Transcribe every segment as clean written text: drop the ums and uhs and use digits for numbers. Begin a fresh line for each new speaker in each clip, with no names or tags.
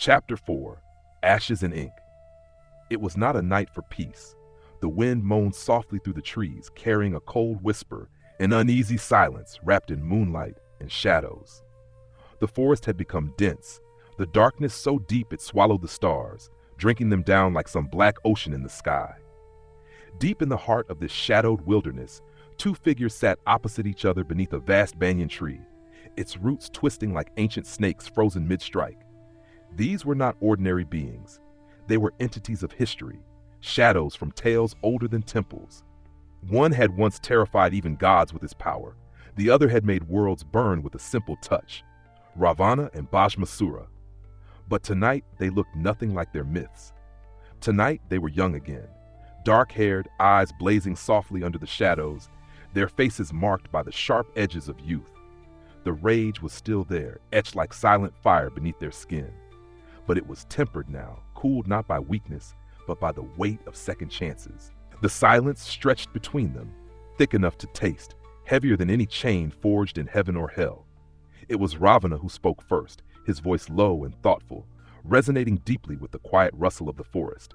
Chapter 4 Ashes and Ink. It was not a night for peace. The wind moaned softly through the trees, carrying a cold whisper, an uneasy silence wrapped in moonlight and shadows. The forest had become dense, the darkness so deep it swallowed the stars, drinking them down like some black ocean in the sky. Deep in the heart of this shadowed wilderness, two figures sat opposite each other beneath a vast banyan tree, its roots twisting like ancient snakes frozen mid-strike. These were not ordinary beings. They were entities of history, shadows from tales older than temples. One had once terrified even gods with his power. The other had made worlds burn with a simple touch. Ravana and Bhasmasura. But tonight they looked nothing like their myths. Tonight they were young again, dark-haired, eyes blazing softly under the shadows, their faces marked by the sharp edges of youth. The rage was still there, etched like silent fire beneath their skin. But it was tempered now, cooled not by weakness, but by the weight of second chances. The silence stretched between them, thick enough to taste, heavier than any chain forged in heaven or hell. It was Ravana who spoke first, his voice low and thoughtful, resonating deeply with the quiet rustle of the forest.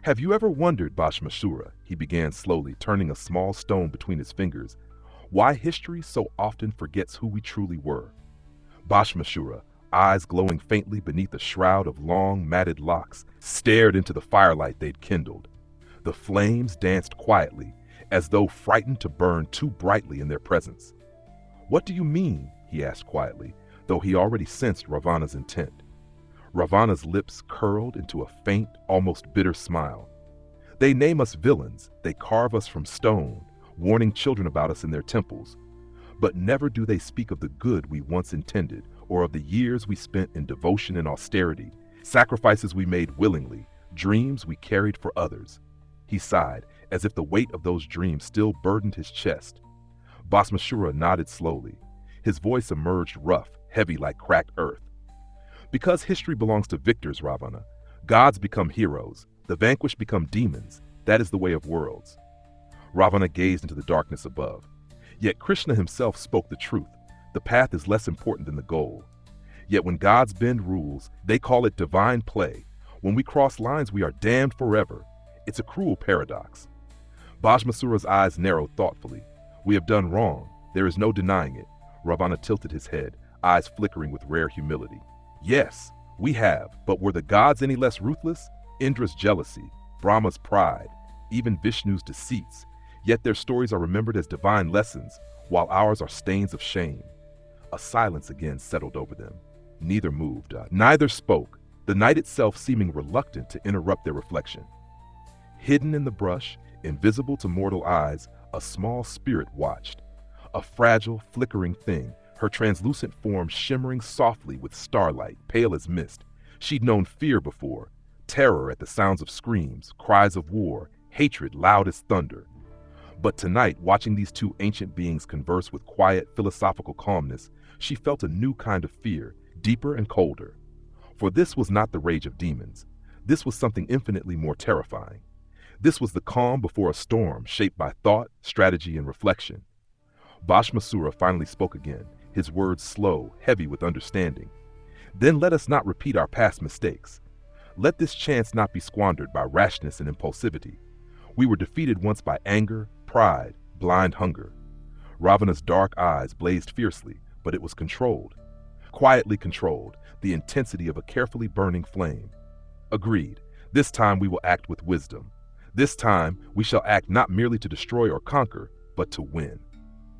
"Have you ever wondered, Bhasmasura," he began slowly, turning a small stone between his fingers, "why history so often forgets who we truly were?" Bhasmasura, eyes glowing faintly beneath a shroud of long, matted locks, stared into the firelight they'd kindled. The flames danced quietly, as though frightened to burn too brightly in their presence. "What do you mean?" he asked quietly, though he already sensed Ravana's intent. Ravana's lips curled into a faint, almost bitter smile. "They name us villains, they carve us from stone, warning children about us in their temples. But never do they speak of the good we once intended, or of the years we spent in devotion and austerity, sacrifices we made willingly, dreams we carried for others." He sighed, as if the weight of those dreams still burdened his chest. Bhasmasura nodded slowly. His voice emerged rough, heavy like cracked earth. "Because history belongs to victors, Ravana. Gods become heroes, the vanquished become demons. That is the way of worlds." Ravana gazed into the darkness above. Yet Krishna himself spoke the truth. The path is less important than the goal. Yet when gods bend rules, they call it divine play. When we cross lines, we are damned forever. It's a cruel paradox. Bhasmasura's eyes narrowed thoughtfully. "We have done wrong. There is no denying it." Ravana tilted his head, eyes flickering with rare humility. "Yes, we have, but were the gods any less ruthless? Indra's jealousy, Brahma's pride, even Vishnu's deceits. Yet their stories are remembered as divine lessons, while ours are stains of shame." A silence again settled over them. Neither moved, neither spoke, the night itself seeming reluctant to interrupt their reflection. Hidden in the brush, invisible to mortal eyes, a small spirit watched. A fragile, flickering thing, her translucent form shimmering softly with starlight, pale as mist. She'd known fear before, terror at the sounds of screams, cries of war, hatred loud as thunder. But tonight, watching these two ancient beings converse with quiet, philosophical calmness, she felt a new kind of fear, deeper and colder. For this was not the rage of demons. This was something infinitely more terrifying. This was the calm before a storm, shaped by thought, strategy, and reflection. Bhasmasura finally spoke again, his words slow, heavy with understanding. "Then let us not repeat our past mistakes. Let this chance not be squandered by rashness and impulsivity. We were defeated once by anger, pride, blind hunger." Ravana's dark eyes blazed fiercely, but it was controlled. Quietly controlled, the intensity of a carefully burning flame. "Agreed. This time we will act with wisdom. This time we shall act not merely to destroy or conquer, but to win."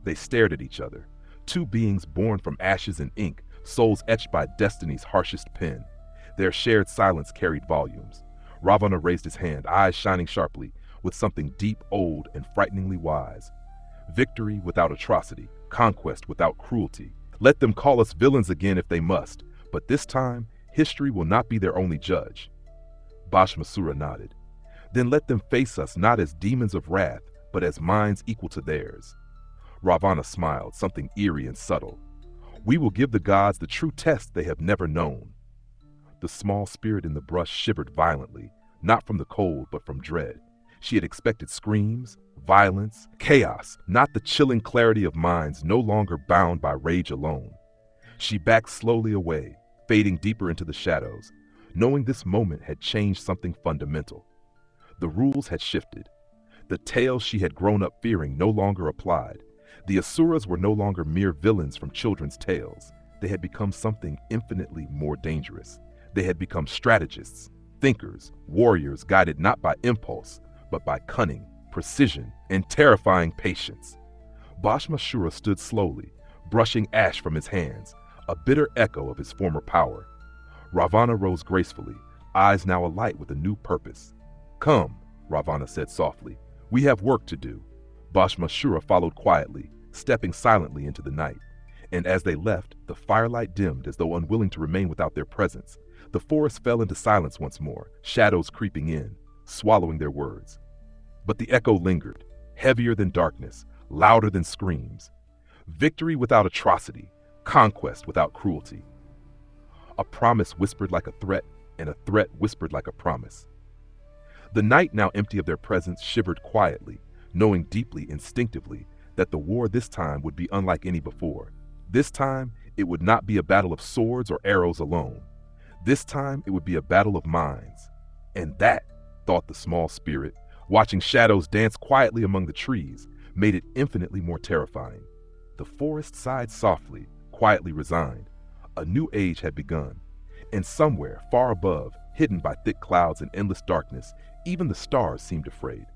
They stared at each other, two beings born from ashes and ink, souls etched by destiny's harshest pen. Their shared silence carried volumes. Ravana raised his hand, eyes shining sharply, with something deep, old, and frighteningly wise. "Victory without atrocity, conquest without cruelty. Let them call us villains again if they must, but this time history will not be their only judge." Bhasmasura nodded. "Then let them face us not as demons of wrath, but as minds equal to theirs." Ravana smiled, something eerie and subtle. "We will give the gods the true test they have never known." The small spirit in the brush shivered violently, not from the cold, but from dread. She had expected screams, violence, chaos, not the chilling clarity of minds no longer bound by rage alone. She backed slowly away, fading deeper into the shadows, knowing this moment had changed something fundamental. The rules had shifted. The tales she had grown up fearing no longer applied. The Asuras were no longer mere villains from children's tales. They had become something infinitely more dangerous. They had become strategists, thinkers, warriors guided not by impulse, but by cunning, precision, and terrifying patience. Bhashmashura stood slowly, brushing ash from his hands, a bitter echo of his former power. Ravana rose gracefully, eyes now alight with a new purpose. "Come," Ravana said softly, "we have work to do." Bhashmashura followed quietly, stepping silently into the night. And as they left, the firelight dimmed as though unwilling to remain without their presence. The forest fell into silence once more, shadows creeping in, swallowing their words. But the echo lingered, heavier than darkness, louder than screams. Victory without atrocity, conquest without cruelty. A promise whispered like a threat, and a threat whispered like a promise. The night, now empty of their presence, shivered quietly, knowing deeply, instinctively, that the war this time would be unlike any before. This time, it would not be a battle of swords or arrows alone. This time, it would be a battle of minds. And that, thought the small spirit, watching shadows dance quietly among the trees, made it infinitely more terrifying. The forest sighed softly, quietly resigned. A new age had begun. And somewhere, far above, hidden by thick clouds and endless darkness, even the stars seemed afraid.